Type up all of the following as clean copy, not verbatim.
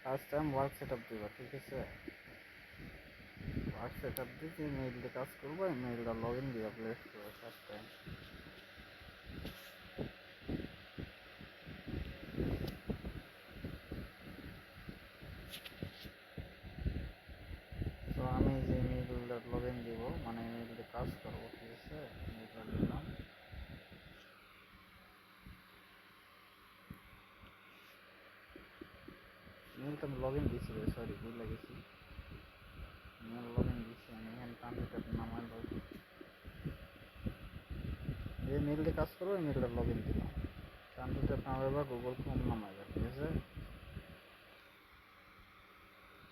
First time work set up দিবা, ঠিক আছে? ওয়ার্ক সেট আপ দিয়ে যে মেইল দিয়ে কাজ করবো, এই মেইলটা লগ ইন দিবা প্লে স্টোরে ফার্স্ট টাইম। তো আমি যে মেইলটা লগ ইন দিব, মানে মেইল দিয়ে কাজ করবো, ঠিক আছে? মেইলটা দিলাম। মেইলটা আমি লগ ইন দিয়েছি, সরি ভুলে গেছি। মেইল লগ ইন দিয়েছি আমি, এখানে কম্পিউটার নামাই লগ ইন। যে মেইল দিয়ে কাজ করবো, এই মেইলটা লগ ইন দিলাম। কম্পিউটার নামাইবা, গুগল ক্রোম নামাইবা, ঠিক আছে?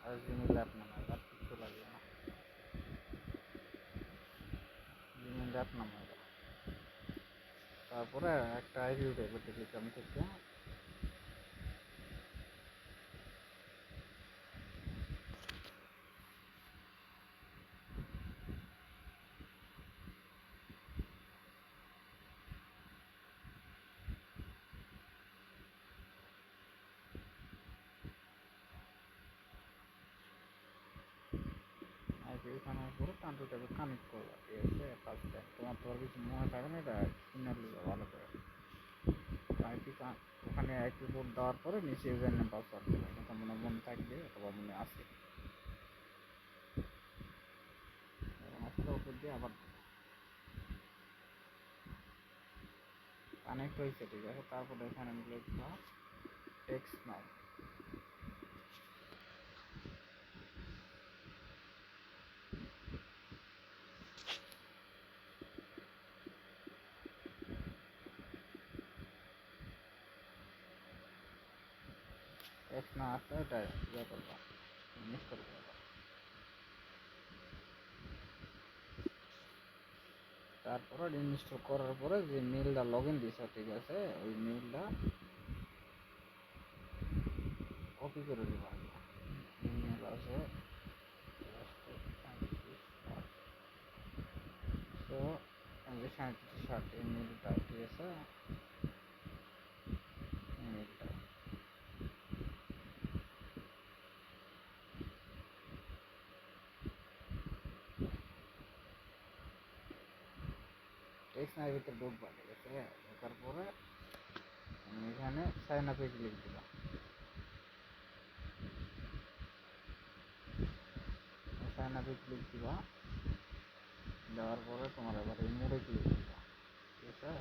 আর জিমেইল অ্যাপ নামাইবা, আর কিছু লাগবে না। জিমেইল অ্যাপ নামাইবা, তারপরে একটা আইডি উঠাইবা টেলিগ্রাম থেকে। আইডি উঠানোর পরে কম্পিউটারে কানেক্ট করবা, ঠিক আছে? ফার্স্ট টাইম তোমার তো আর কিছু মনে থাকে না, এটা কিনে নিবা ভালো করে। আইপি ওখানে আইপি কোড দেওয়ার পরে নিচে ইউজার নেম পাসওয়ার্ড দেবে, এটা মনে থাকবে অথবা মনে আছে। আসলে ওপর দিয়ে আবার কানেক্ট হয়েছে, ঠিক আছে? তারপরে এখানে লিখবা টেক্সট নাও। টেক্সট না আসলে এটা ইয়ে করবা, ইনস্টল করবা। তারপরে ইনস্টল করার পরে যে মেইলটা লগ ইন দিছ, ঠিক আছে? ওই মেইলটা কপি করে দিবা। ইমেল আছে তো এই যে 37 এই মেইলটা, ঠিক আছে? মেইলটা টেক্সট নামের ভিতরে ঢুকবা, ঠিক আছে? ঢোকার পরে এখানে সাইন আপে ক্লিক দিবা। সাইন আপে ক্লিক দিবা, দেওয়ার পরে তোমার এবার এই মোড়ে ক্লিক দিবা, ঠিক আছে?